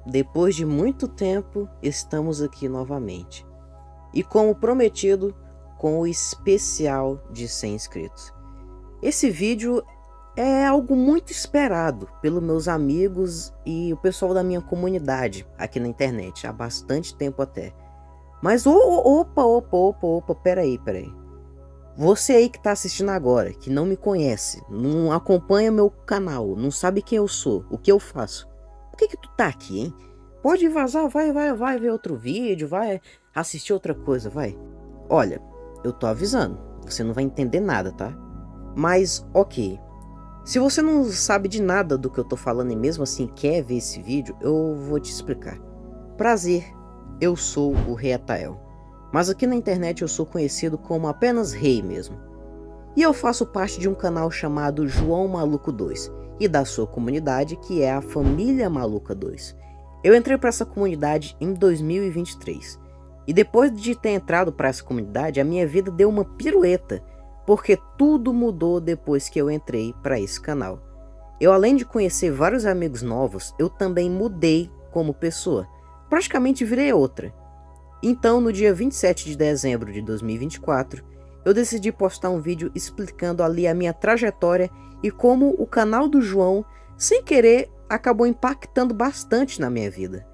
Depois de muito tempo, estamos aqui novamente. E como prometido, com o especial de 100 inscritos. Esse vídeo é algo muito esperado pelos meus amigos e o pessoal da minha comunidade aqui na internet, há bastante tempo até. Mas opa, peraí. Você aí que tá assistindo agora, que não me conhece, não acompanha meu canal, não sabe quem eu sou, o que eu faço. Por que tu tá aqui, hein? Pode vazar, vai ver outro vídeo, vai assistir outra coisa, vai. Olha, eu tô avisando, você não vai entender nada, tá? Mas, ok. Se você não sabe de nada do que eu tô falando e mesmo assim quer ver esse vídeo, eu vou te explicar. Prazer, eu sou o Rei Atael. Mas aqui na internet eu sou conhecido como apenas Rei mesmo. E eu faço parte de um canal chamado João Maluco 2 e da sua comunidade, que é a Família Maluca 2. Eu entrei para essa comunidade em 2023. E depois de ter entrado para essa comunidade, a minha vida deu uma pirueta, porque tudo mudou depois que eu entrei para esse canal. Eu, além de conhecer vários amigos novos, eu também mudei como pessoa. Praticamente virei outra. Então, no dia 27 de dezembro de 2024, eu decidi postar um vídeo explicando ali a minha trajetória e como o canal do João, sem querer, acabou impactando bastante na minha vida.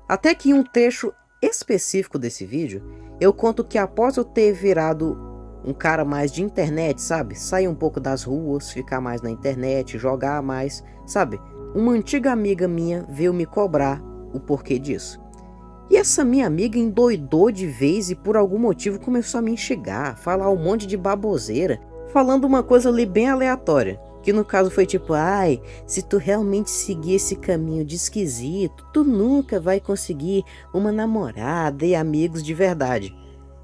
Até que em um trecho específico desse vídeo, eu conto que após eu ter virado um cara mais de internet, sabe? Sair um pouco das ruas, ficar mais na internet, jogar mais, sabe? Uma antiga amiga minha veio me cobrar o porquê disso. E essa minha amiga endoidou de vez e por algum motivo começou a me enxergar, falar um monte de baboseira, falando uma coisa ali bem aleatória. Que no caso foi tipo, ai, se tu realmente seguir esse caminho de esquisito, tu nunca vai conseguir uma namorada e amigos de verdade.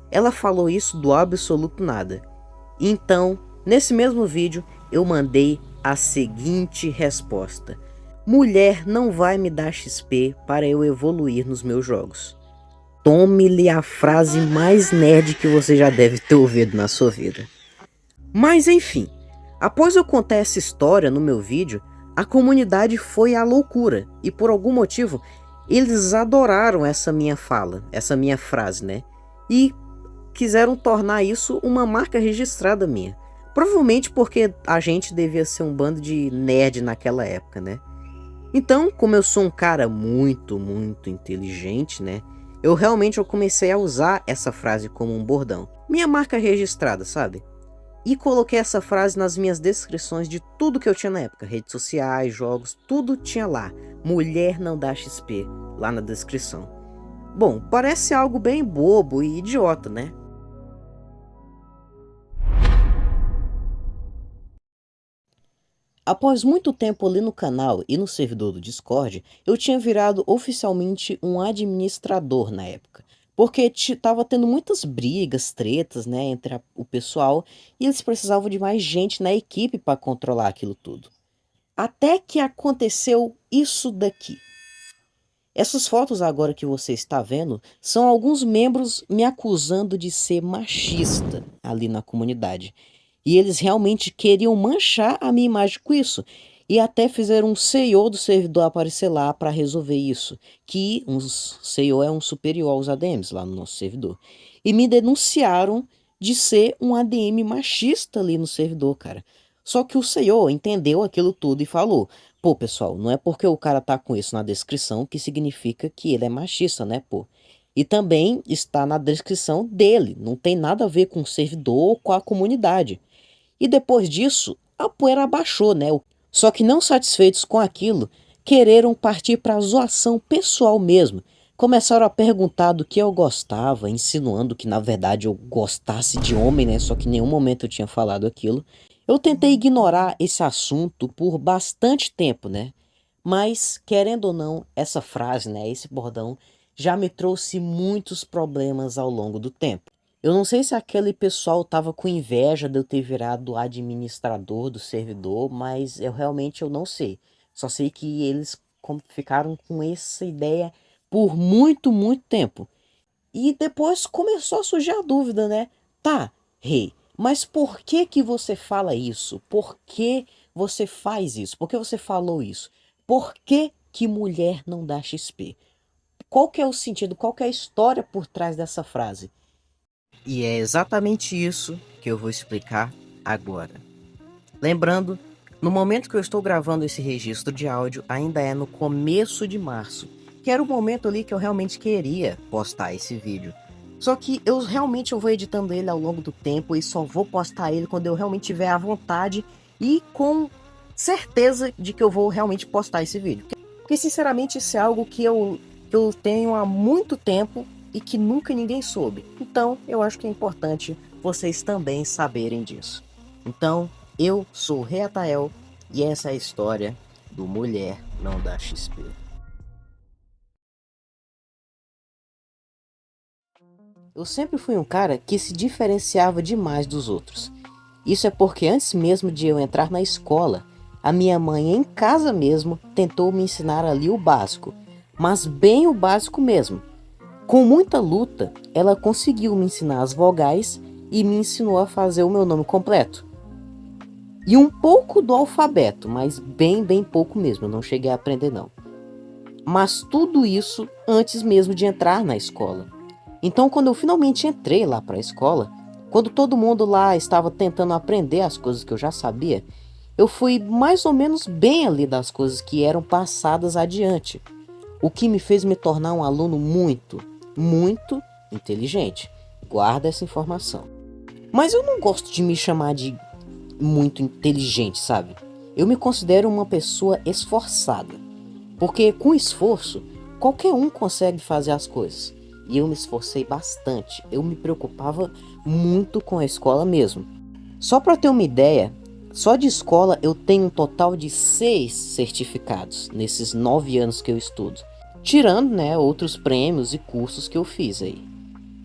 Ela falou isso do absoluto nada. Então, nesse mesmo vídeo, eu mandei a seguinte resposta. Mulher não vai me dar XP para eu evoluir nos meus jogos. Tome-lhe a frase mais nerd que você já deve ter ouvido na sua vida. Mas enfim, após eu contar essa história no meu vídeo, a comunidade foi à loucura e por algum motivo eles adoraram essa minha fala, essa minha frase, né? E quiseram tornar isso uma marca registrada minha. Provavelmente porque a gente devia ser um bando de nerd naquela época, né? Então, como eu sou um cara muito inteligente, né? Eu comecei a usar essa frase como um bordão. Minha marca registrada, sabe? E coloquei essa frase nas minhas descrições de tudo que eu tinha na época. Redes sociais, jogos, tudo tinha lá. Mulher não dá XP, lá na descrição. Bom, parece algo bem bobo e idiota, né? Após muito tempo ali no canal e no servidor do Discord, eu tinha virado oficialmente um administrador na época. Porque tava tendo muitas brigas, tretas, né, entre o pessoal, e eles precisavam de mais gente na equipe para controlar aquilo tudo. Até que aconteceu isso daqui. Essas fotos agora que você está vendo são alguns membros me acusando de ser machista ali na comunidade. E eles realmente queriam manchar a minha imagem com isso. E até fizeram um CEO do servidor aparecer lá para resolver isso. Que um CEO é um superior aos ADMs lá no nosso servidor. E me denunciaram de ser um ADM machista ali no servidor, cara. Só que o CEO entendeu aquilo tudo e falou: pô, pessoal, não é porque o cara tá com isso na descrição que significa que ele é machista, né, pô? E também está na descrição dele, não tem nada a ver com o servidor ou com a comunidade. E depois disso, a poeira abaixou, né? Só que não satisfeitos com aquilo, quereram partir para a zoação pessoal mesmo. Começaram a perguntar do que eu gostava, insinuando que na verdade eu gostasse de homem, né? Só que em nenhum momento eu tinha falado aquilo. Eu tentei ignorar esse assunto por bastante tempo, né? Mas, querendo ou não, essa frase, né, esse bordão, já me trouxe muitos problemas ao longo do tempo. Eu não sei se aquele pessoal tava com inveja de eu ter virado administrador do servidor, mas eu não sei. Só sei que eles ficaram com essa ideia por muito tempo. E depois começou a surgir a dúvida, né? Tá, rei, mas por que que você fala isso? Por que você faz isso? Por que você falou isso? Por que que mulher não dá XP? Qual que é o sentido, qual que é a história por trás dessa frase? E é exatamente isso que eu vou explicar agora. Lembrando, no momento que eu estou gravando esse registro de áudio, ainda é no começo de março, que era o momento ali que eu realmente queria postar esse vídeo. Só que eu realmente vou editando ele ao longo do tempo e só vou postar ele quando eu realmente tiver a vontade e com certeza de que eu vou realmente postar esse vídeo. Porque sinceramente isso é algo que eu tenho há muito tempo e que nunca ninguém soube. Então eu acho que é importante vocês também saberem disso. Então, eu sou o Reatael e essa é a história do Mulher Não Dá XP. Eu sempre fui um cara que se diferenciava demais dos outros. Isso é porque antes mesmo de eu entrar na escola, a minha mãe em casa mesmo tentou me ensinar ali o básico, mas bem o básico mesmo. Com muita luta, ela conseguiu me ensinar as vogais e me ensinou a fazer o meu nome completo. E um pouco do alfabeto, mas bem pouco mesmo, eu não cheguei a aprender não. Mas tudo isso antes mesmo de entrar na escola. Então quando eu finalmente entrei lá para a escola, quando todo mundo lá estava tentando aprender as coisas que eu já sabia, eu fui mais ou menos bem ali das coisas que eram passadas adiante. O que me fez me tornar um aluno muito inteligente. Guarda essa informação. Mas eu não gosto de me chamar de muito inteligente, sabe? Eu me considero uma pessoa esforçada, porque com esforço qualquer um consegue fazer as coisas. E eu me esforcei bastante, eu me preocupava muito com a escola mesmo. Só para ter uma ideia, só de escola eu tenho um total de 6 certificados nesses 9 anos que eu estudo, tirando, né, outros prêmios e cursos que eu fiz aí.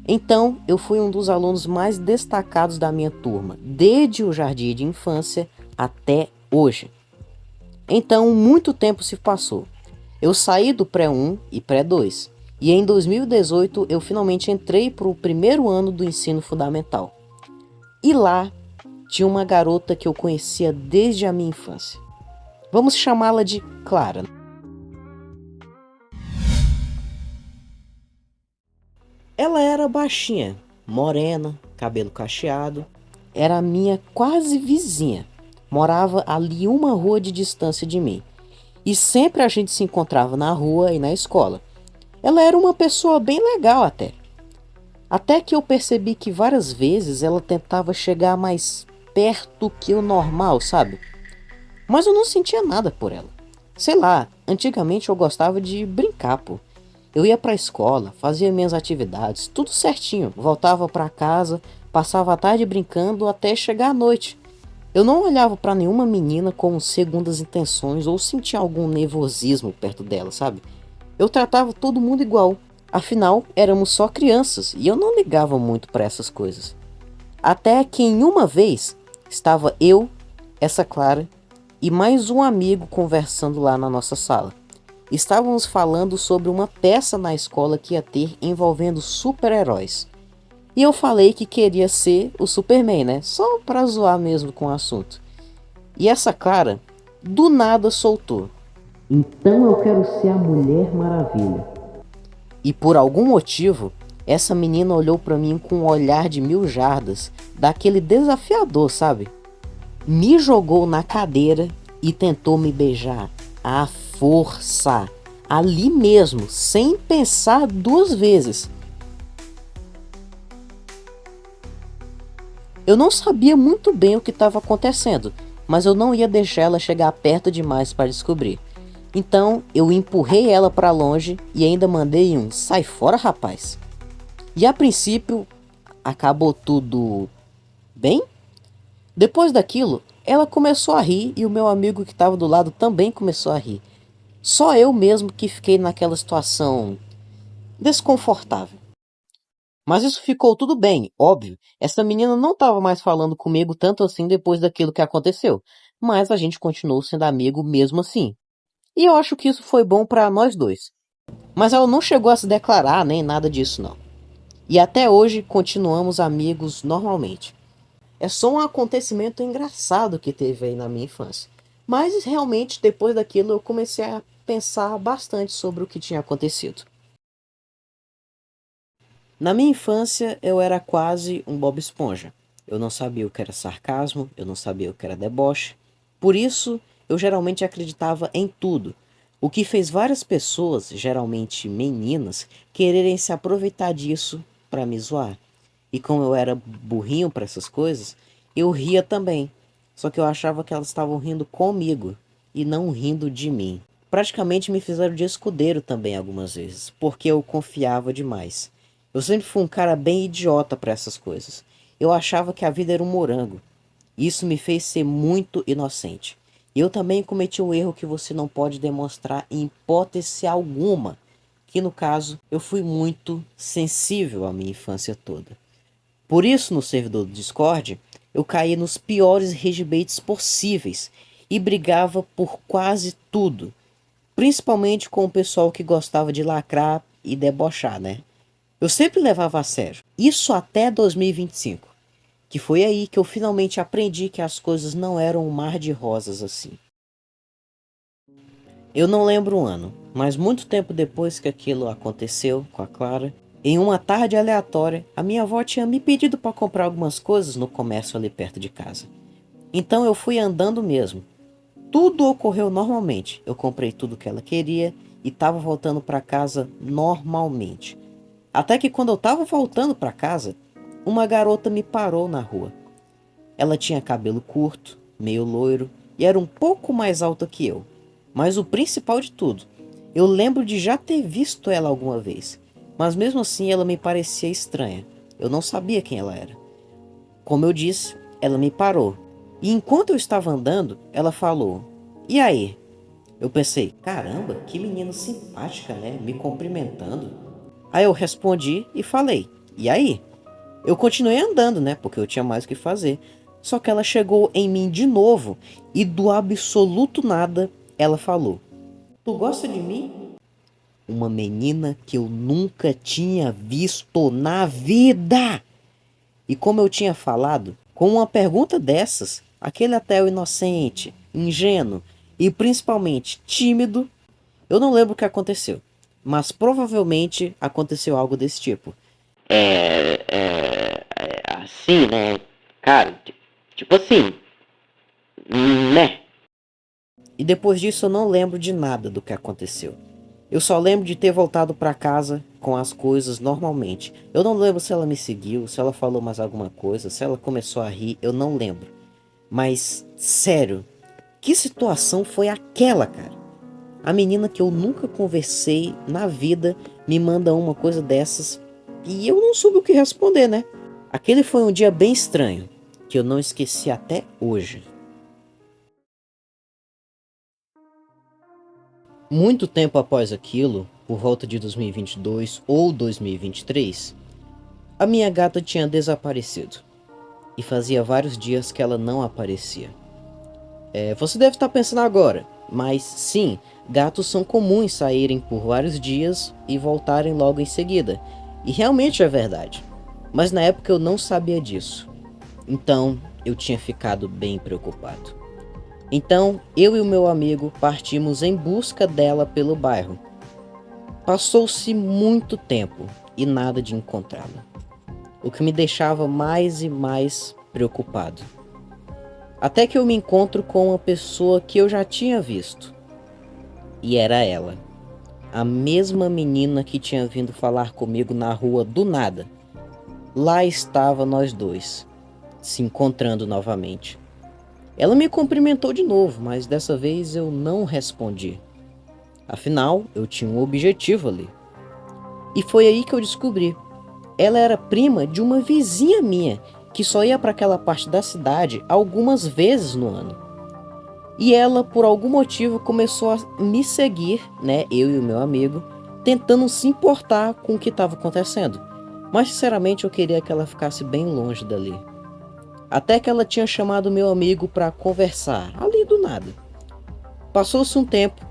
Então, eu fui um dos alunos mais destacados da minha turma, desde o jardim de infância até hoje. Então, muito tempo se passou. Eu saí do pré-1 e pré-2, e em 2018 eu finalmente entrei para o primeiro ano do ensino fundamental. E lá tinha uma garota que eu conhecia desde a minha infância. Vamos chamá-la de Clara. Ela era baixinha, morena, cabelo cacheado. Era a minha quase vizinha. Morava ali uma rua de distância de mim. E sempre a gente se encontrava na rua e na escola. Ela era uma pessoa bem legal até. Até que eu percebi que várias vezes ela tentava chegar mais perto que o normal, sabe? Mas eu não sentia nada por ela. Sei lá, antigamente eu gostava de brincar, pô. Eu ia pra escola, fazia minhas atividades, tudo certinho. Voltava pra casa, passava a tarde brincando até chegar à noite. Eu não olhava pra nenhuma menina com segundas intenções ou sentia algum nervosismo perto dela, sabe? Eu tratava todo mundo igual. Afinal, éramos só crianças e eu não ligava muito pra essas coisas. Até que em uma vez, estava eu, essa Clara, e mais um amigo conversando lá na nossa sala. Estávamos falando sobre uma peça na escola que ia ter envolvendo super-heróis. E eu falei que queria ser o Superman, né? Só pra zoar mesmo com o assunto. E essa Clara, do nada, soltou: então eu quero ser a Mulher Maravilha. E por algum motivo, essa menina olhou pra mim com um olhar de 1000 jardas, daquele desafiador, sabe? Me jogou na cadeira e tentou me beijar à força, ali mesmo, sem pensar 2 vezes. Eu não sabia muito bem o que estava acontecendo, mas eu não ia deixar ela chegar perto demais para descobrir. Então eu empurrei ela para longe e ainda mandei um "sai fora, rapaz". E a princípio acabou tudo bem. Depois daquilo, ela começou a rir e o meu amigo que estava do lado também começou a rir. Só eu mesmo que fiquei naquela situação desconfortável. Mas isso ficou tudo bem, óbvio. Essa menina não estava mais falando comigo tanto assim depois daquilo que aconteceu. Mas a gente continuou sendo amigo mesmo assim. E eu acho que isso foi bom para nós dois. Mas ela não chegou a se declarar nem nada disso não. E até hoje continuamos amigos normalmente. É só um acontecimento engraçado que teve aí na minha infância. Mas realmente depois daquilo eu comecei a pensar bastante sobre o que tinha acontecido. Na minha infância, eu era quase um Bob Esponja. Eu não sabia o que era sarcasmo, eu não sabia o que era deboche. Por isso, eu geralmente acreditava em tudo, o que fez várias pessoas, geralmente meninas, quererem se aproveitar disso para me zoar. E como eu era burrinho para essas coisas, eu ria também. Só que eu achava que elas estavam rindo comigo e não rindo de mim. Praticamente me fizeram de escudeiro também algumas vezes, porque eu confiava demais. Eu sempre fui um cara bem idiota para essas coisas. Eu achava que a vida era um morango. Isso me fez ser muito inocente. Eu também cometi um erro que você não pode demonstrar em hipótese alguma, que no caso eu fui muito sensível à minha infância toda. Por isso, no servidor do Discord, eu caí nos piores ragebaits possíveis e brigava por quase tudo, principalmente com o pessoal que gostava de lacrar e debochar, né? Eu sempre levava a sério, isso até 2025, que foi aí que eu finalmente aprendi que as coisas não eram um mar de rosas assim. Eu não lembro o ano, mas muito tempo depois que aquilo aconteceu com a Clara, em uma tarde aleatória, a minha avó tinha me pedido para comprar algumas coisas no comércio ali perto de casa. Então eu fui andando mesmo. Tudo ocorreu normalmente. Eu comprei tudo que ela queria e estava voltando para casa normalmente. Até que quando eu estava voltando para casa, uma garota me parou na rua. Ela tinha cabelo curto, meio loiro e era um pouco mais alta que eu. Mas o principal de tudo, eu lembro de já ter visto ela alguma vez. Mas mesmo assim ela me parecia estranha. Eu não sabia quem ela era. Como eu disse, ela me parou. E enquanto eu estava andando, ela falou: "E aí?" Eu pensei: "Caramba, que menina simpática, né? Me cumprimentando." Aí eu respondi e falei: "E aí?" Eu continuei andando, né? Porque eu tinha mais o que fazer. Só que ela chegou em mim de novo e do absoluto nada ela falou: "Tu gosta de mim?" Uma menina que eu nunca tinha visto na vida. E como eu tinha falado, com uma pergunta dessas, aquele até o inocente, ingênuo e principalmente tímido, eu não lembro o que aconteceu, mas provavelmente aconteceu algo desse tipo. Assim, né? Cara, tipo assim, né? E depois disso eu não lembro de nada do que aconteceu. Eu só lembro de ter voltado para casa com as coisas normalmente. Eu não lembro se ela me seguiu, se ela falou mais alguma coisa, se ela começou a rir, eu não lembro. Mas, sério, que situação foi aquela, cara? A menina que eu nunca conversei na vida me manda uma coisa dessas e eu não soube o que responder, né? Aquele foi um dia bem estranho, que eu não esqueci até hoje. Muito tempo após aquilo, por volta de 2022 ou 2023, a minha gata tinha desaparecido. E fazia vários dias que ela não aparecia. Você deve estar pensando agora, mas sim, gatos são comuns saírem por vários dias e voltarem logo em seguida. E realmente é verdade. Mas na época eu não sabia disso. Então eu tinha ficado bem preocupado. Então eu e o meu amigo partimos em busca dela pelo bairro. Passou-se muito tempo e nada de encontrá-la, o que me deixava mais e mais preocupado. Até que eu me encontro com uma pessoa que eu já tinha visto. E era ela, a mesma menina que tinha vindo falar comigo na rua do nada. Lá estava nós dois, se encontrando novamente. Ela me cumprimentou de novo, mas dessa vez eu não respondi. Afinal, eu tinha um objetivo ali. E foi aí que eu descobri. Ela era prima de uma vizinha minha, que só ia para aquela parte da cidade algumas vezes no ano. E ela, por algum motivo, começou a me seguir, né, eu e o meu amigo, tentando se importar com o que estava acontecendo. Mas sinceramente eu queria que ela ficasse bem longe dali. Até que ela tinha chamado meu amigo para conversar, ali do nada. Passou-se um tempo,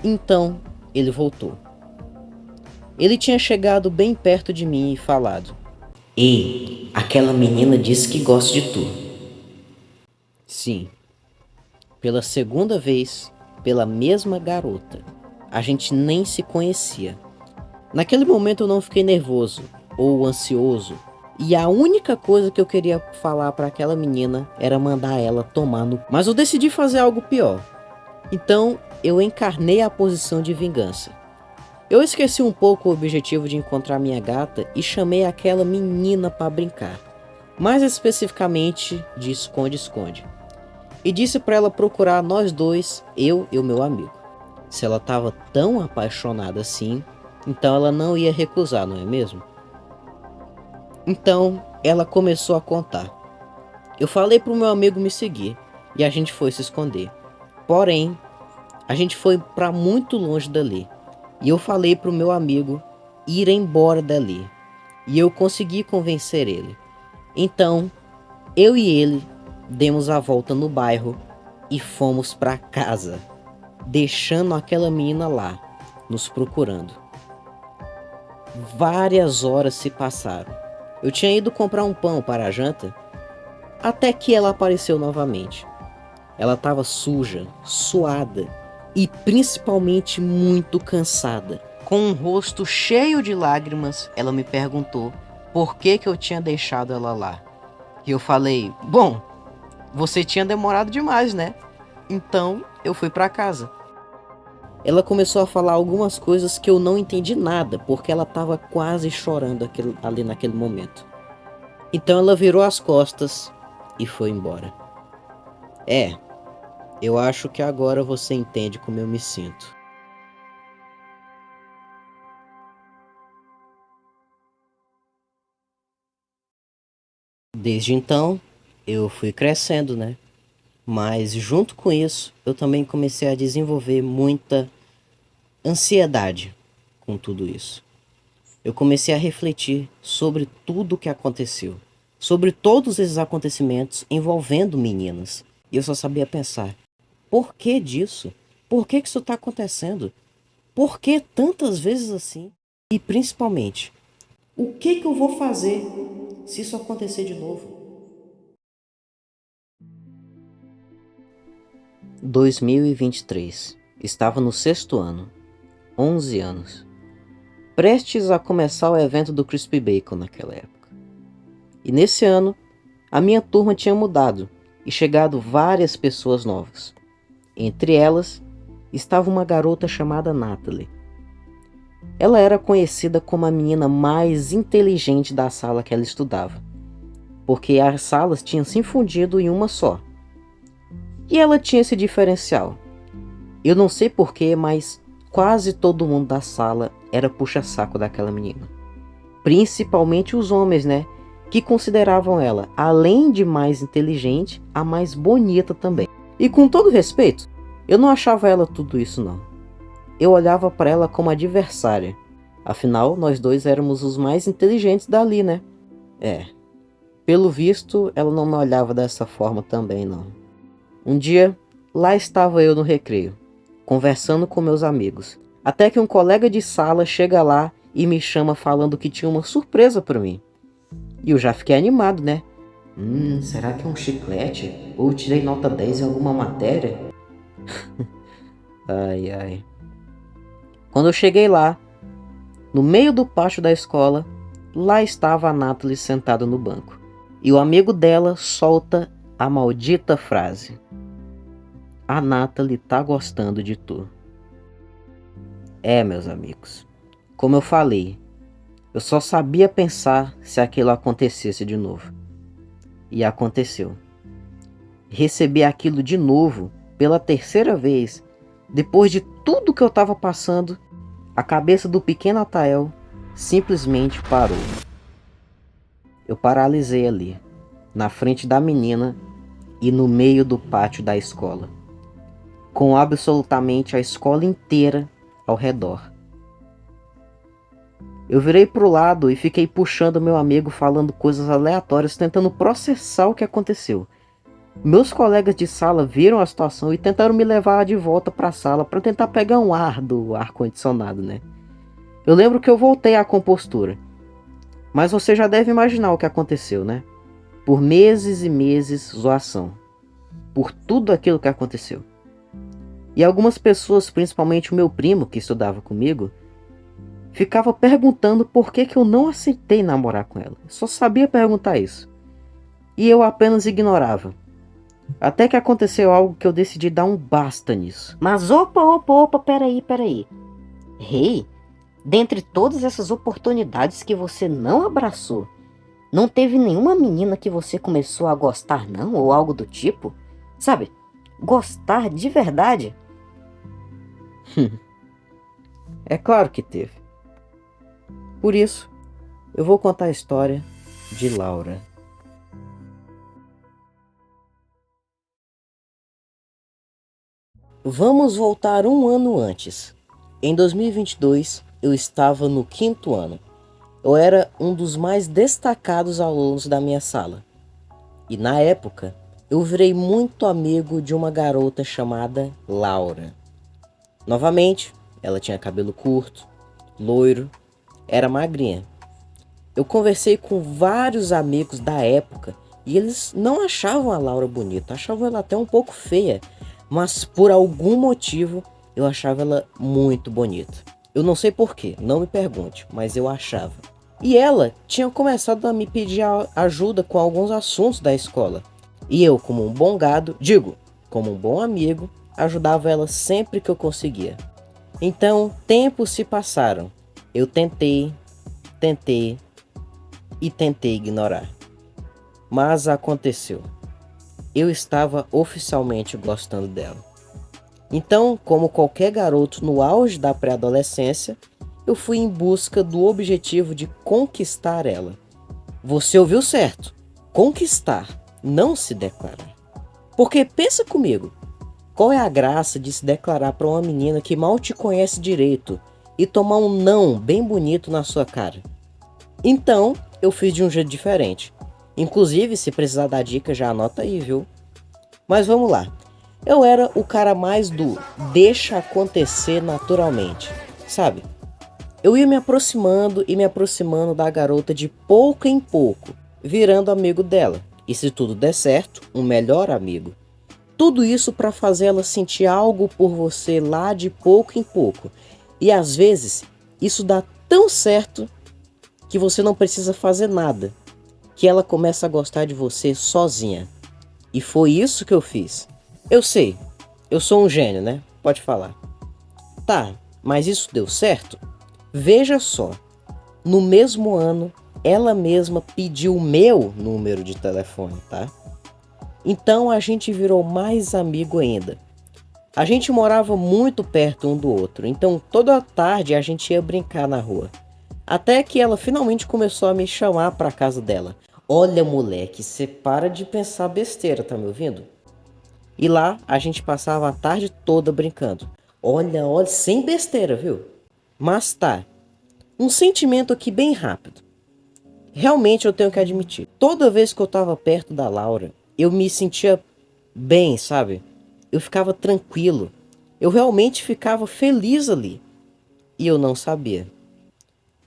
então ele voltou. Ele tinha chegado bem perto de mim e falado: "Ei, aquela menina disse que gosta de tu." Sim, pela segunda vez, pela mesma garota. a gente nem se conhecia. Naquele momento eu não fiquei nervoso ou ansioso, e a única coisa que eu queria falar para aquela menina era mandar ela tomar no... Mas eu decidi fazer algo pior. Então eu encarnei a posição de vingança. Eu esqueci um pouco o objetivo de encontrar minha gata e chamei aquela menina para brincar. Mais especificamente de esconde-esconde. E disse para ela procurar nós dois, eu e o meu amigo. Se ela estava tão apaixonada assim, então ela não ia recusar, não é mesmo? Então ela começou a contar. Eu falei pro meu amigo me seguir e a gente foi se esconder. Porém, a gente foi para muito longe dali. E eu falei pro meu amigo ir embora dali. E eu consegui convencer ele. Então, eu e ele demos a volta no bairro e fomos para casa, deixando aquela menina lá, nos procurando. Várias horas se passaram. Eu tinha ido comprar um pão para a janta, até que ela apareceu novamente. Ela estava suja, suada e principalmente muito cansada. Com um rosto cheio de lágrimas, ela me perguntou por que eu tinha deixado ela lá. E eu falei, bom, você tinha demorado demais, né? Então eu fui para casa. Ela começou a falar algumas coisas que eu não entendi nada, porque ela estava quase chorando ali naquele momento. Então ela virou as costas e foi embora. Eu acho que agora você entende como eu me sinto. Desde então, eu fui crescendo, né? Mas junto com isso, eu também comecei a desenvolver muita ansiedade com tudo isso. Eu comecei a refletir sobre tudo o que aconteceu, sobre todos esses acontecimentos envolvendo meninas. E eu só sabia pensar, por que disso? Por que isso está acontecendo? Por que tantas vezes assim? E principalmente, o que eu vou fazer se isso acontecer de novo? 2023. Estava no sexto ano. 11 anos. Prestes a começar o evento do Crispy Bacon naquela época. E nesse ano, a minha turma tinha mudado e chegado várias pessoas novas. Entre elas, estava uma garota chamada Natalie. Ela era conhecida como a menina mais inteligente da sala que ela estudava, porque as salas tinham se fundido em uma só. E ela tinha esse diferencial. Eu não sei porquê, mas quase todo mundo da sala era puxa-saco daquela menina. Principalmente os homens, né? Que consideravam ela, além de mais inteligente, a mais bonita também. E com todo respeito, eu não achava ela tudo isso não. Eu olhava para ela como adversária. Afinal, nós dois éramos os mais inteligentes dali, né? Pelo visto, ela não me olhava dessa forma também não. Um dia, lá estava eu no recreio, conversando com meus amigos, até que um colega de sala chega lá e me chama falando que tinha uma surpresa para mim. E eu já fiquei animado, né? Será que é um chiclete? Ou eu tirei nota 10 em alguma matéria? Ai. Quando eu cheguei lá, no meio do pátio da escola, lá estava a Natalie sentada no banco. E o amigo dela solta a maldita frase: a Natalie tá gostando de tu. Meus amigos, como eu falei, eu só sabia pensar se aquilo acontecesse de novo. E aconteceu. Recebi aquilo de novo, pela terceira vez, depois de tudo que eu estava passando, a cabeça do pequeno Atael simplesmente parou. Eu paralisei ali, na frente da menina e no meio do pátio da escola, com absolutamente a escola inteira ao redor. Eu virei pro lado e fiquei puxando meu amigo, falando coisas aleatórias, tentando processar o que aconteceu. Meus colegas de sala viram a situação e tentaram me levar de volta para a sala para tentar pegar um ar do ar-condicionado, né? Eu lembro que eu voltei à compostura. Mas você já deve imaginar o que aconteceu, né? Por meses e meses, zoação. Por tudo aquilo que aconteceu. E algumas pessoas, principalmente o meu primo que estudava comigo, ficava perguntando por que eu não aceitei namorar com ela. Só sabia perguntar isso. E eu apenas ignorava. Até que aconteceu algo que eu decidi dar um basta nisso. Mas opa, peraí. Rei, dentre todas essas oportunidades que você não abraçou, não teve nenhuma menina que você começou a gostar não, ou algo do tipo? Sabe, gostar de verdade? É claro que teve. Por isso, eu vou contar a história de Laura. Vamos voltar um ano antes. Em 2022, eu estava no 5º ano. Eu era um dos mais destacados alunos da minha sala. E na época, eu virei muito amigo de uma garota chamada Laura. Novamente, ela tinha cabelo curto, loiro, era magrinha. Eu conversei com vários amigos da época e eles não achavam a Laura bonita, achavam ela até um pouco feia, mas por algum motivo eu achava ela muito bonita. Eu não sei porquê, não me pergunte, mas eu achava. E ela tinha começado a me pedir ajuda com alguns assuntos da escola. E eu, como um bom gado, como um bom amigo, ajudava ela sempre que eu conseguia. Então, tempos se passaram. Eu tentei ignorar. Mas aconteceu. Eu estava oficialmente gostando dela. Então, como qualquer garoto no auge da pré-adolescência, eu fui em busca do objetivo de conquistar ela. Você ouviu certo. Conquistar, não se declarar. Porque pensa comigo, qual é a graça de se declarar para uma menina que mal te conhece direito e tomar um não bem bonito na sua cara? Então, eu fiz de um jeito diferente. Inclusive, se precisar dar dica, já anota aí, viu? Mas vamos lá. Eu era o cara mais do deixa acontecer naturalmente, sabe? Eu ia me aproximando da garota de pouco em pouco, virando amigo dela. E se tudo der certo, um melhor amigo. Tudo isso para fazer ela sentir algo por você lá de pouco em pouco. E às vezes, isso dá tão certo que você não precisa fazer nada, que ela começa a gostar de você sozinha. E foi isso que eu fiz. Eu sei, eu sou um gênio, né? Pode falar. Tá, mas isso deu certo? Veja só, no mesmo ano, ela mesma pediu o meu número de telefone, tá? Então a gente virou mais amigo ainda. A gente morava muito perto um do outro, então toda tarde a gente ia brincar na rua. Até que ela finalmente começou a me chamar pra casa dela. Olha, moleque, cê para de pensar besteira, tá me ouvindo? E lá a gente passava a tarde toda brincando. Olha, sem besteira, viu? Mas tá, um sentimento aqui bem rápido. Realmente eu tenho que admitir, toda vez que eu tava perto da Laura, eu me sentia bem, sabe? Eu ficava tranquilo. Eu realmente ficava feliz ali. E eu não sabia.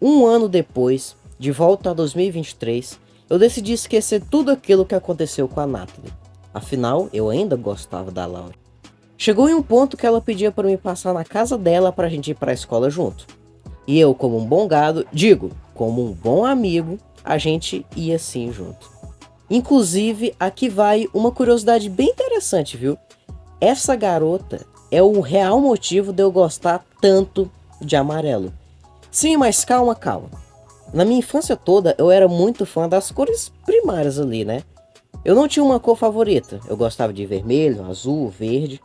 Um ano depois, de volta a 2023, eu decidi esquecer tudo aquilo que aconteceu com a Natalie. Afinal, eu ainda gostava da Laura. Chegou em um ponto que ela pedia para me passar na casa dela para a gente ir para a escola junto. E eu, como um bom gado, como um bom amigo, a gente ia sim junto. Inclusive, aqui vai uma curiosidade bem interessante, viu? Essa garota é o real motivo de eu gostar tanto de amarelo. Sim, mas calma. Na minha infância toda, eu era muito fã das cores primárias ali, né? Eu não tinha uma cor favorita. Eu gostava de vermelho, azul, verde.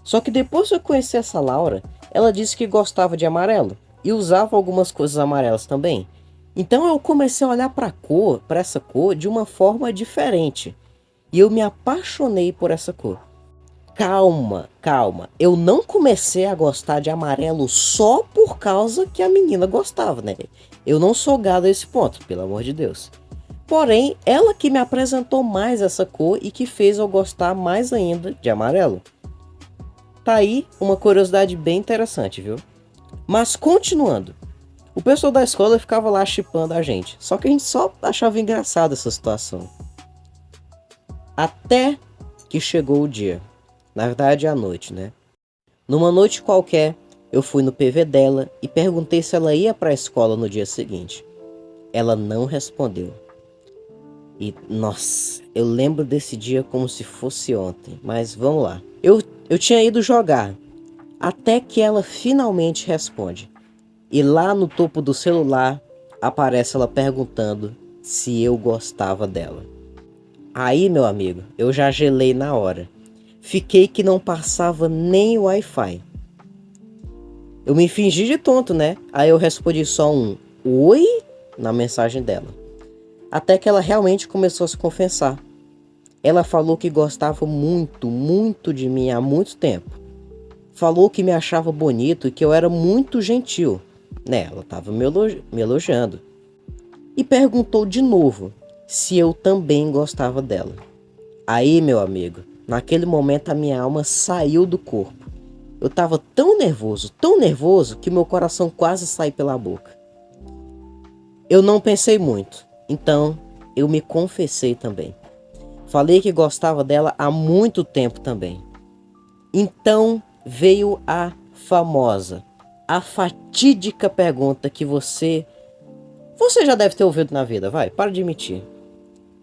Só que depois que eu conheci essa Laura, ela disse que gostava de amarelo. E usava algumas coisas amarelas também. Então eu comecei a olhar para essa cor de uma forma diferente. E eu me apaixonei por essa cor. Calma. Eu não comecei a gostar de amarelo só por causa que a menina gostava, né? Eu não sou gado a esse ponto, pelo amor de Deus. Porém, ela que me apresentou mais essa cor e que fez eu gostar mais ainda de amarelo. Tá aí uma curiosidade bem interessante, viu? Mas continuando. O pessoal da escola ficava lá shippando a gente. Só que a gente só achava engraçado essa situação. Até que chegou o dia. Na verdade, a noite, né? Numa noite qualquer, eu fui no PV dela e perguntei se ela ia para a escola no dia seguinte. Ela não respondeu. E, nossa, eu lembro desse dia como se fosse ontem, mas vamos lá. Eu tinha ido jogar, até que ela finalmente responde. E lá no topo do celular, aparece ela perguntando se eu gostava dela. Aí, meu amigo, eu já gelei na hora. Fiquei que não passava nem o Wi-Fi. Eu me fingi de tonto, né? Aí eu respondi só um oi na mensagem dela. Até que ela realmente começou a se confessar. Ela falou que gostava muito, muito de mim há muito tempo. Falou que me achava bonito e que eu era muito gentil. Né, ela estava me elogiando. E perguntou de novo se eu também gostava dela. Aí, meu amigo, naquele momento a minha alma saiu do corpo. Eu estava tão nervoso, que meu coração quase saiu pela boca. Eu não pensei muito, então eu me confessei também. Falei que gostava dela há muito tempo também. Então veio a famosa, a fatídica pergunta que você já deve ter ouvido na vida, vai, para de mentir.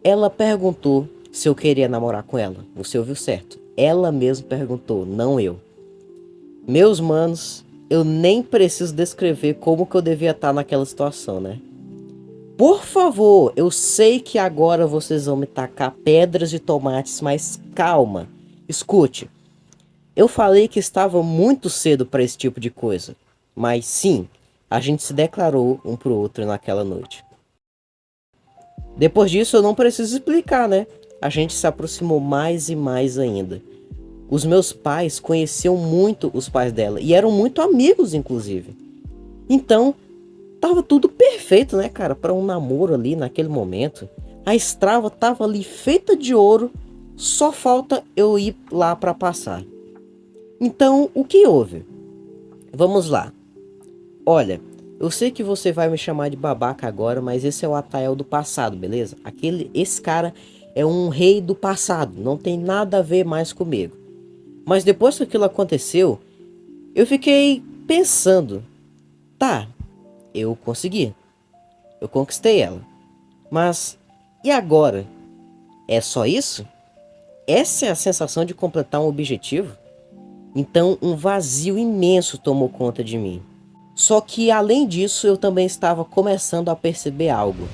Ela perguntou se eu queria namorar com ela. Você ouviu certo. Ela mesma perguntou, não eu. Meus manos, eu nem preciso descrever como que eu devia estar naquela situação, né? Por favor, eu sei que agora vocês vão me tacar pedras de tomates, mas calma. Escute, eu falei que estava muito cedo para esse tipo de coisa. Mas sim, a gente se declarou um pro outro naquela noite. Depois disso eu não preciso explicar, né? A gente se aproximou mais e mais ainda. Os meus pais conheciam muito os pais dela e eram muito amigos, inclusive. Então, tava tudo perfeito, né, cara, para um namoro ali naquele momento. A estrada tava ali feita de ouro, só falta eu ir lá para passar. Então, o que houve? Vamos lá. Olha, eu sei que você vai me chamar de babaca agora, mas esse é o Atael do passado, beleza? Esse cara é um rei do passado, não tem nada a ver mais comigo. Mas depois que aquilo aconteceu, eu fiquei pensando, tá, eu consegui, eu conquistei ela, mas e agora? É só isso? Essa é a sensação de completar um objetivo? Então um vazio imenso tomou conta de mim. Só que além disso eu também estava começando a perceber algo.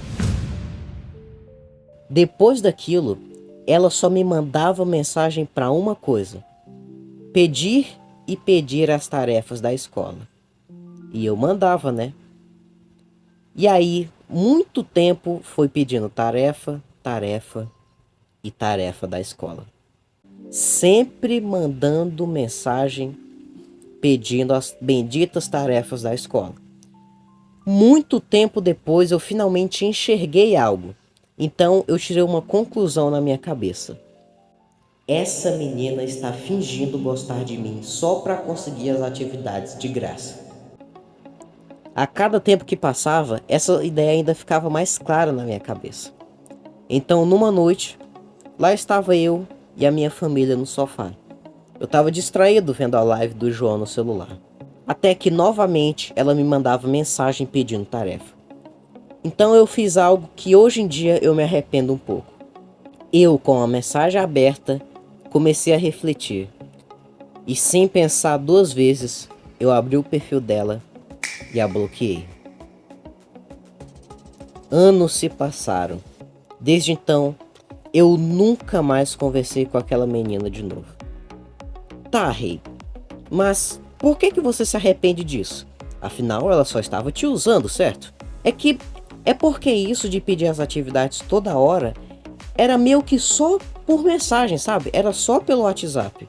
Depois daquilo, ela só me mandava mensagem para uma coisa: pedir e pedir as tarefas da escola. E eu mandava, né? E aí, muito tempo foi pedindo tarefa e tarefa da escola. Sempre mandando mensagem pedindo as benditas tarefas da escola. Muito tempo depois eu finalmente enxerguei algo. Então eu tirei uma conclusão na minha cabeça. Essa menina está fingindo gostar de mim só para conseguir as atividades de graça. A cada tempo que passava, essa ideia ainda ficava mais clara na minha cabeça. Então, numa noite, lá estava eu e a minha família no sofá. Eu estava distraído vendo a live do João no celular. Até que novamente ela me mandava mensagem pedindo tarefa. Então eu fiz algo que hoje em dia eu me arrependo um pouco. Eu, com a mensagem aberta, comecei a refletir. E sem pensar duas vezes, eu abri o perfil dela e a bloqueei. Anos se passaram. Desde então, eu nunca mais conversei com aquela menina de novo. Tá, Rei, mas por que você se arrepende disso? Afinal, ela só estava te usando, certo? É porque isso de pedir as atividades toda hora era meio que só por mensagem, sabe? Era só pelo WhatsApp.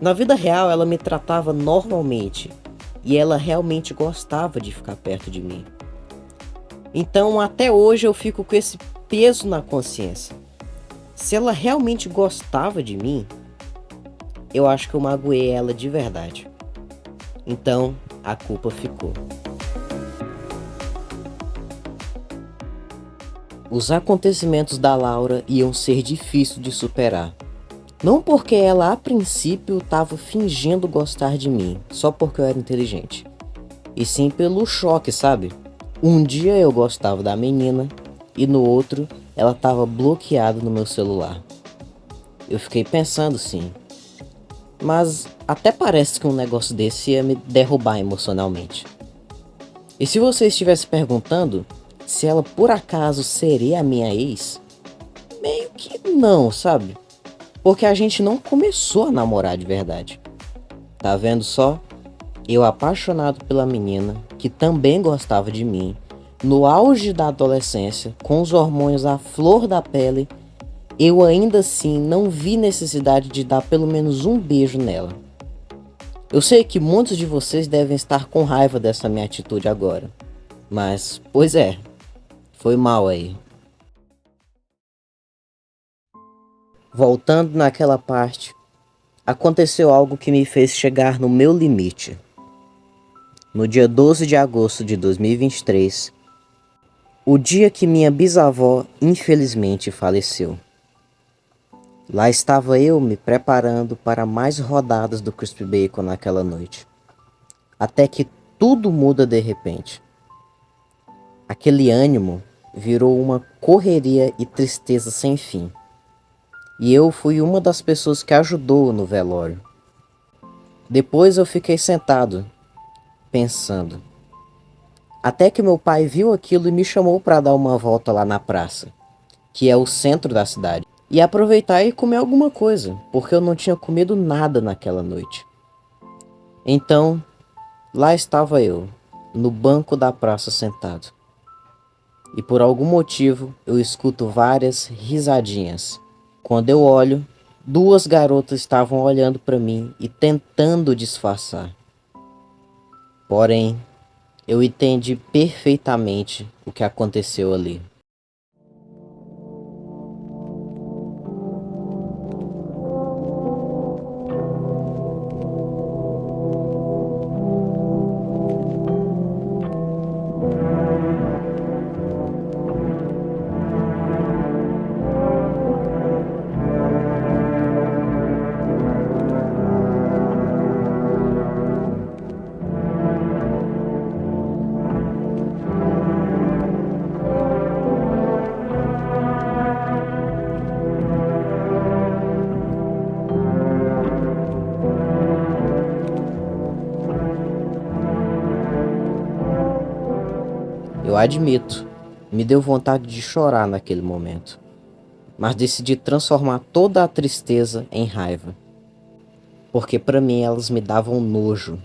Na vida real, ela me tratava normalmente e ela realmente gostava de ficar perto de mim. Então, até hoje eu fico com esse peso na consciência. Se ela realmente gostava de mim, eu acho que eu magoei ela de verdade. Então, a culpa ficou. Os acontecimentos da Laura iam ser difíceis de superar. Não porque ela a princípio estava fingindo gostar de mim, só porque eu era inteligente. E sim pelo choque, sabe? Um dia eu gostava da menina e no outro ela estava bloqueada no meu celular. Eu fiquei pensando sim, mas até parece que um negócio desse ia me derrubar emocionalmente. E se você estivesse perguntando se ela por acaso seria a minha ex, meio que não, sabe? Porque a gente não começou a namorar de verdade. Tá vendo só? Eu apaixonado pela menina, que também gostava de mim, no auge da adolescência, com os hormônios à flor da pele, eu ainda assim não vi necessidade de dar pelo menos um beijo nela. Eu sei que muitos de vocês devem estar com raiva dessa minha atitude agora, mas, pois é, foi mal aí. Voltando naquela parte, aconteceu algo que me fez chegar no meu limite. No dia 12 de agosto de 2023, o dia que minha bisavó infelizmente faleceu. Lá estava eu me preparando para mais rodadas do Crispy Bacon naquela noite. Até que tudo muda de repente. Aquele ânimo virou uma correria e tristeza sem fim. E eu fui uma das pessoas que ajudou no velório. Depois eu fiquei sentado, pensando. Até que meu pai viu aquilo e me chamou para dar uma volta lá na praça, que é o centro da cidade, e aproveitar e comer alguma coisa, porque eu não tinha comido nada naquela noite. Então, lá estava eu, no banco da praça sentado. E por algum motivo eu escuto várias risadinhas. Quando eu olho, duas garotas estavam olhando para mim e tentando disfarçar. Porém, eu entendi perfeitamente o que aconteceu ali. Eu admito, me deu vontade de chorar naquele momento, mas decidi transformar toda a tristeza em raiva, porque para mim elas me davam nojo.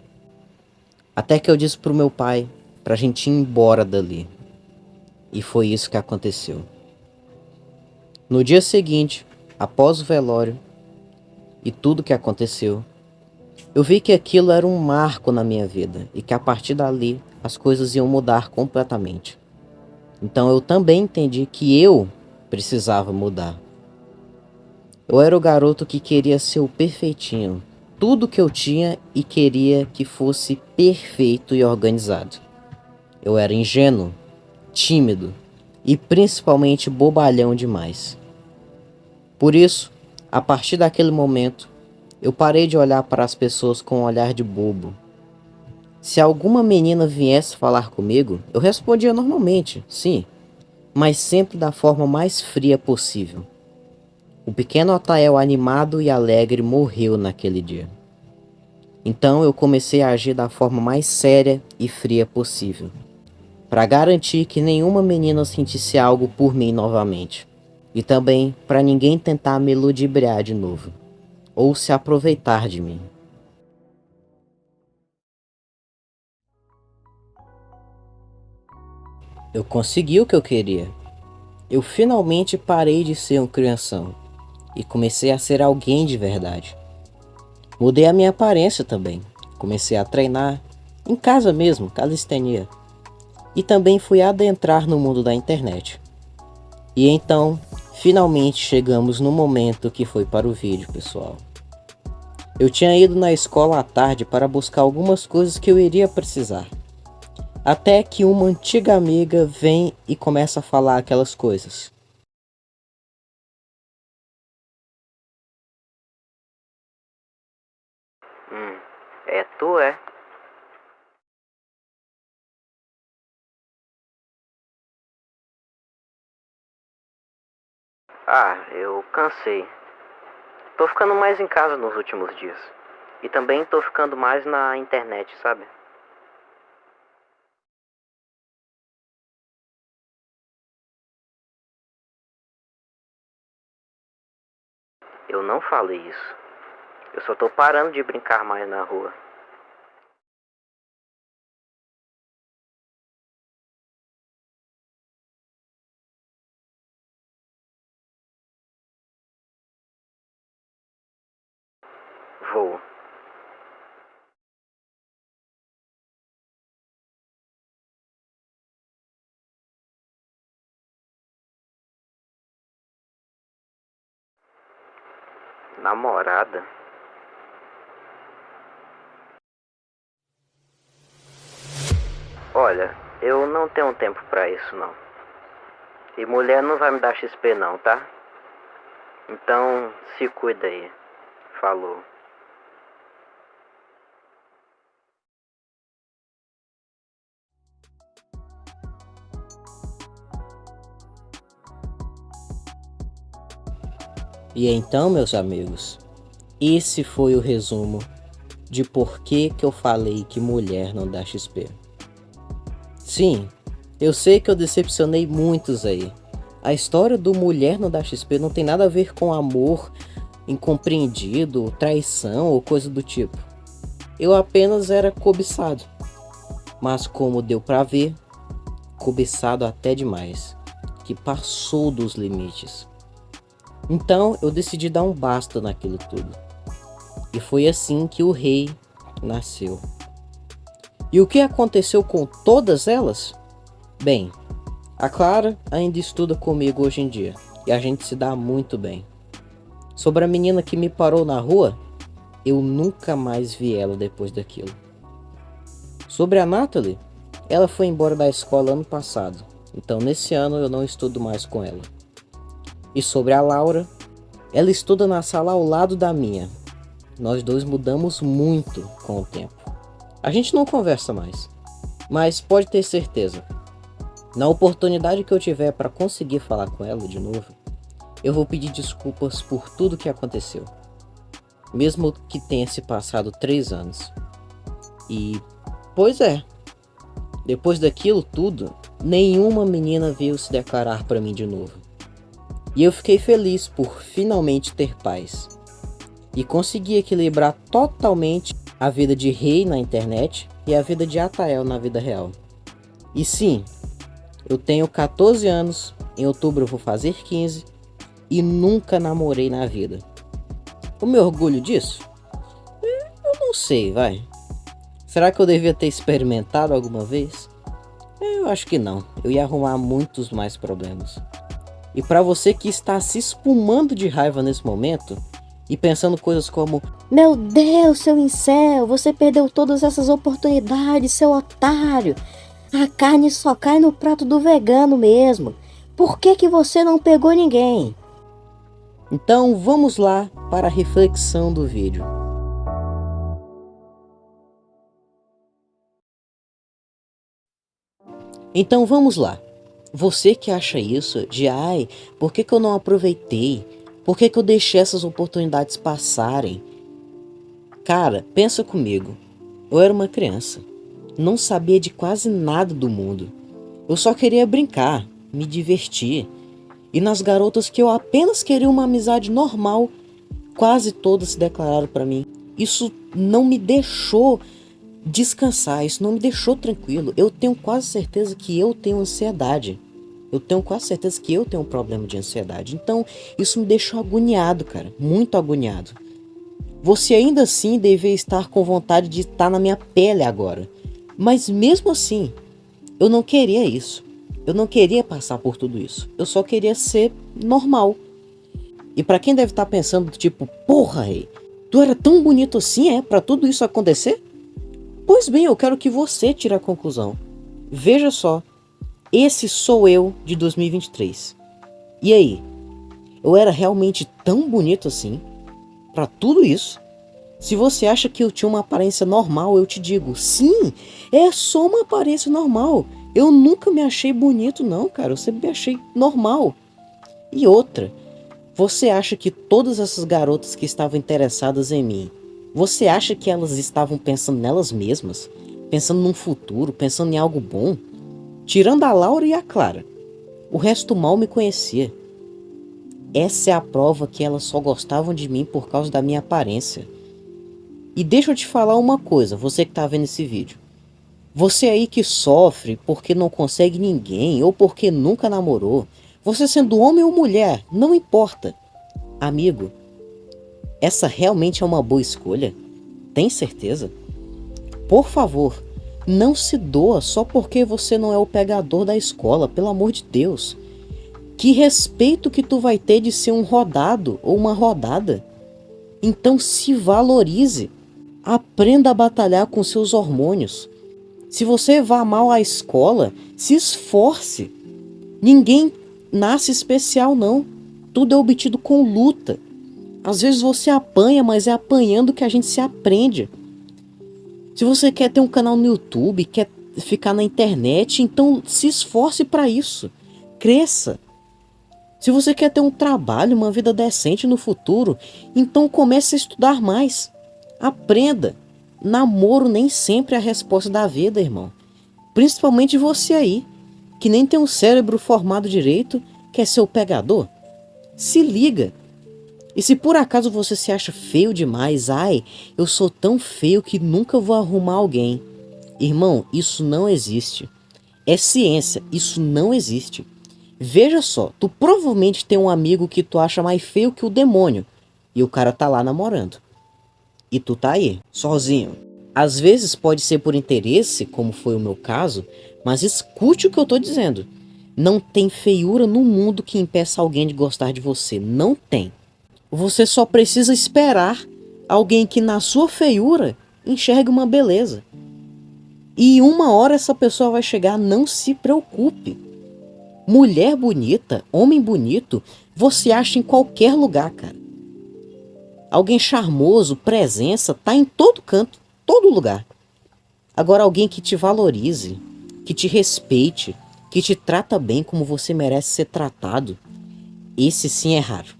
Até que eu disse pro meu pai pra gente ir embora dali. E foi isso que aconteceu. No dia seguinte, após o velório e tudo que aconteceu, eu vi que aquilo era um marco na minha vida e que a partir dali as coisas iam mudar completamente. Então eu também entendi que eu precisava mudar. Eu era o garoto que queria ser o perfeitinho, tudo que eu tinha e queria que fosse perfeito e organizado. Eu era ingênuo, tímido e principalmente bobalhão demais. Por isso, a partir daquele momento, eu parei de olhar para as pessoas com um olhar de bobo. Se alguma menina viesse falar comigo, eu respondia normalmente, sim, mas sempre da forma mais fria possível. O pequeno Otael animado e alegre morreu naquele dia. Então eu comecei a agir da forma mais séria e fria possível, para garantir que nenhuma menina sentisse algo por mim novamente. E também para ninguém tentar me ludibriar de novo, ou se aproveitar de mim. Eu consegui o que eu queria. Eu finalmente parei de ser um crianção e comecei a ser alguém de verdade. Mudei a minha aparência também. Comecei a treinar, em casa mesmo, calistenia. E também fui adentrar no mundo da internet. E então, finalmente chegamos no momento que foi para o vídeo, pessoal. Eu tinha ido na escola à tarde para buscar algumas coisas que eu iria precisar. Até que uma antiga amiga vem e começa a falar aquelas coisas. É, tu é. Ah, eu cansei. Tô ficando mais em casa nos últimos dias. E também tô ficando mais na internet, sabe? Eu não falei isso. Eu só tô parando de brincar mais na rua. Vou. Namorada? Olha, eu não tenho tempo pra isso não. E mulher não vai me dar XP não, tá? Então, se cuida aí. Falou. E então, meus amigos, esse foi o resumo de por que eu falei que mulher não dá XP. Sim, eu sei que eu decepcionei muitos aí. A história do mulher não dá XP não tem nada a ver com amor incompreendido, traição ou coisa do tipo. Eu apenas era cobiçado. Mas como deu pra ver, cobiçado até demais, que passou dos limites. Então eu decidi dar um basta naquilo tudo. E foi assim que o rei nasceu. E o que aconteceu com todas elas? Bem, a Clara ainda estuda comigo hoje em dia, e a gente se dá muito bem. Sobre a menina que me parou na rua, eu nunca mais vi ela depois daquilo. Sobre a Natalie, ela foi embora da escola ano passado, então nesse ano eu não estudo mais com ela. E sobre a Laura, ela estuda na sala ao lado da minha. Nós dois mudamos muito com o tempo. A gente não conversa mais, mas pode ter certeza, na oportunidade que eu tiver para conseguir falar com ela de novo, eu vou pedir desculpas por tudo que aconteceu, mesmo que tenha se passado 3 anos. E, pois é, depois daquilo tudo, nenhuma menina veio se declarar para mim de novo. E eu fiquei feliz por finalmente ter paz. E consegui equilibrar totalmente a vida de Rei na internet e a vida de Atael na vida real. E sim, eu tenho 14 anos, em outubro eu vou fazer 15 e nunca namorei na vida. Eu me orgulho disso? Eu não sei, vai. Será que eu devia ter experimentado alguma vez? Eu acho que não, eu ia arrumar muitos mais problemas. E para você que está se espumando de raiva nesse momento e pensando coisas como: Meu Deus, seu incel, você perdeu todas essas oportunidades, seu otário. A carne só cai no prato do vegano mesmo. Por que você não pegou ninguém? Então vamos lá para a reflexão do vídeo. Então vamos lá. Você que acha isso de ai, por que eu não aproveitei? Por que eu deixei essas oportunidades passarem? Cara, pensa comigo. Eu era uma criança. Não sabia de quase nada do mundo. Eu só queria brincar, me divertir. E nas garotas que eu apenas queria uma amizade normal, quase todas se declararam para mim. Isso não me deixou descansar, isso não me deixou tranquilo. Eu tenho quase certeza que eu tenho ansiedade. Eu tenho quase certeza que eu tenho um problema de ansiedade. Então, isso me deixou agoniado, cara. Muito agoniado. Você ainda assim deveria estar com vontade de estar na minha pele agora. Mas mesmo assim, eu não queria isso. Eu não queria passar por tudo isso. Eu só queria ser normal. E pra quem deve estar pensando, tipo, porra, rei, tu era tão bonito assim, pra tudo isso acontecer? Pois bem, eu quero que você tire a conclusão. Veja só, esse sou eu de 2023. E aí, eu era realmente tão bonito assim? Pra tudo isso? Se você acha que eu tinha uma aparência normal, eu te digo, sim, é só uma aparência normal. Eu nunca me achei bonito não, cara, eu sempre me achei normal. E outra, você acha que todas essas garotas que estavam interessadas em mim, você acha que elas estavam pensando nelas mesmas? Pensando num futuro, pensando em algo bom? Tirando a Laura e a Clara, o resto mal me conhecia. Essa é a prova que elas só gostavam de mim por causa da minha aparência. E deixa eu te falar uma coisa, você que tá vendo esse vídeo. Você aí que sofre porque não consegue ninguém ou porque nunca namorou, você sendo homem ou mulher, não importa. Amigo, essa realmente é uma boa escolha? Tem certeza? Por favor, não se doa só porque você não é o pegador da escola, pelo amor de Deus. Que respeito que tu vai ter de ser um rodado ou uma rodada? Então se valorize. Aprenda a batalhar com seus hormônios. Se você vá mal à escola, se esforce. Ninguém nasce especial não. Tudo é obtido com luta. Às vezes você apanha, mas é apanhando que a gente se aprende. Se você quer ter um canal no YouTube, quer ficar na internet, então se esforce para isso. Cresça. Se você quer ter um trabalho, uma vida decente no futuro, então comece a estudar mais. Aprenda. Namoro nem sempre é a resposta da vida, irmão. Principalmente você aí, que nem tem um cérebro formado direito, quer ser o pegador. Se liga. E se por acaso você se acha feio demais, ai, eu sou tão feio que nunca vou arrumar alguém. Irmão, isso não existe. É ciência, isso não existe. Veja só, tu provavelmente tem um amigo que tu acha mais feio que o demônio, e o cara tá lá namorando. E tu tá aí, sozinho. Às vezes pode ser por interesse, como foi o meu caso, mas escute o que eu tô dizendo. Não tem feiura no mundo que impeça alguém de gostar de você, não tem. Você só precisa esperar alguém que na sua feiura enxergue uma beleza. E uma hora essa pessoa vai chegar, não se preocupe. Mulher bonita, homem bonito, você acha em qualquer lugar, cara. Alguém charmoso, presença, tá em todo canto, todo lugar. Agora alguém que te valorize, que te respeite, que te trata bem como você merece ser tratado, esse sim é raro.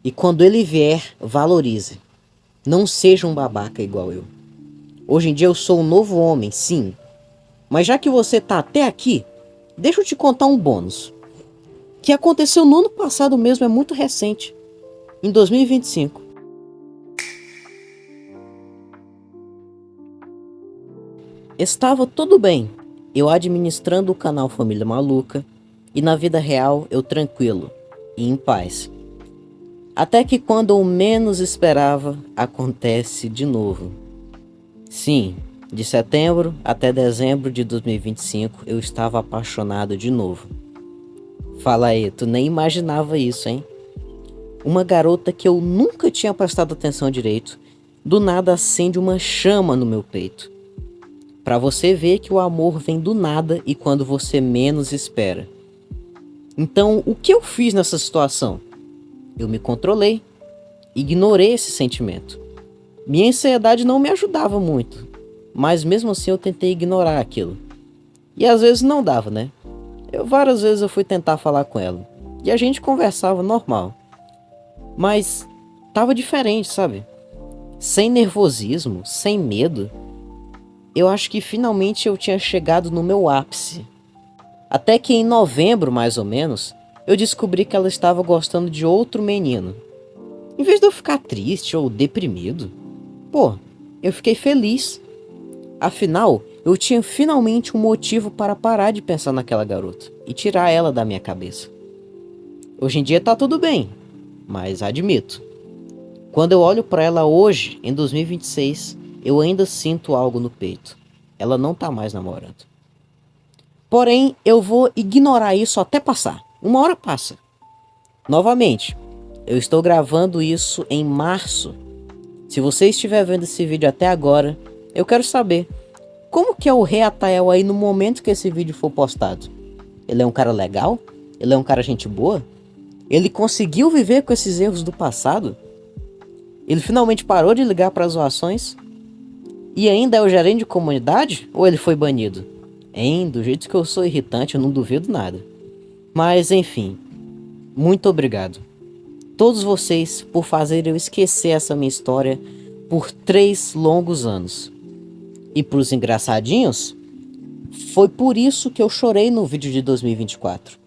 E quando ele vier, valorize. Não seja um babaca igual eu. Hoje em dia eu sou um novo homem, sim. Mas já que você tá até aqui, deixa eu te contar um bônus. Que aconteceu no ano passado mesmo, é muito recente. Em 2025. Estava tudo bem. Eu administrando o canal Família Maluca. E na vida real eu tranquilo e em paz. Até que quando eu menos esperava, acontece de novo. Sim, de setembro até dezembro de 2025 eu estava apaixonado de novo. Fala aí, tu nem imaginava isso, hein? Uma garota que eu nunca tinha prestado atenção direito, do nada acende uma chama no meu peito. Pra você ver que o amor vem do nada e quando você menos espera. Então, o que eu fiz nessa situação? Eu me controlei, ignorei esse sentimento. Minha ansiedade não me ajudava muito, mas mesmo assim eu tentei ignorar aquilo. E às vezes não dava, né? Várias vezes eu fui tentar falar com ela, e a gente conversava normal. Mas tava diferente, sabe? Sem nervosismo, sem medo. Eu acho que finalmente eu tinha chegado no meu ápice. Até que em novembro, mais ou menos, eu descobri que ela estava gostando de outro menino. Em vez de eu ficar triste ou deprimido, eu fiquei feliz. Afinal, eu tinha finalmente um motivo para parar de pensar naquela garota e tirar ela da minha cabeça. Hoje em dia tá tudo bem, mas admito, quando eu olho para ela hoje, em 2026, eu ainda sinto algo no peito. Ela não tá mais namorando. Porém, eu vou ignorar isso até passar. Uma hora passa. Novamente, eu estou gravando isso em março. Se você estiver vendo esse vídeo até agora, eu quero saber, como que é o Rei Atael aí no momento que esse vídeo for postado? Ele é um cara legal? Ele é um cara gente boa? Ele conseguiu viver com esses erros do passado? Ele finalmente parou de ligar para as zoações? E ainda é o gerente de comunidade? Ou ele foi banido? Hein, do jeito que eu sou irritante, eu não duvido nada. Mas enfim, muito obrigado. Todos vocês por fazerem eu esquecer essa minha história por 3 longos anos. E pros engraçadinhos, foi por isso que eu chorei no vídeo de 2024.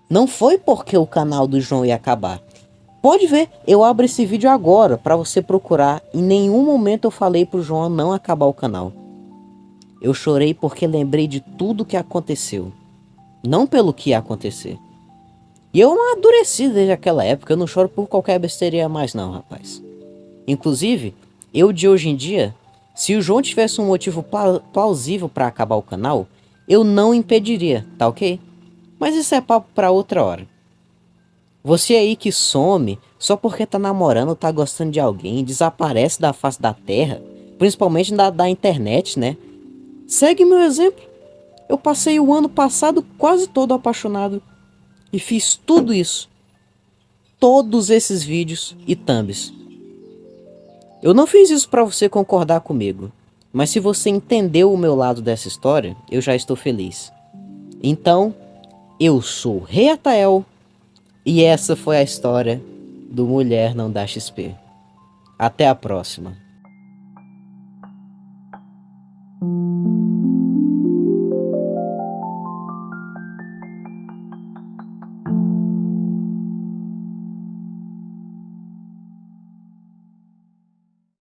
Não foi porque o canal do João ia acabar. Pode ver, eu abro esse vídeo agora para você procurar. Em nenhum momento eu falei pro João não acabar o canal. Eu chorei porque lembrei de tudo que aconteceu. Não pelo que ia acontecer. E eu amadureci desde aquela época. Eu não choro por qualquer besteira mais não, rapaz. Inclusive, eu de hoje em dia, se o João tivesse um motivo plausível para acabar o canal, eu não impediria, tá ok? Mas isso é papo pra outra hora. Você aí que some só porque tá namorando ou tá gostando de alguém, desaparece da face da terra, principalmente da internet, né? Segue meu exemplo. Eu passei o ano passado quase todo apaixonado e fiz tudo isso. Todos esses vídeos e thumbs. Eu não fiz isso pra você concordar comigo, mas se você entendeu o meu lado dessa história, eu já estou feliz. Então, eu sou Rei Atael. E essa foi a história do Mulher Não Dá XP. Até a próxima.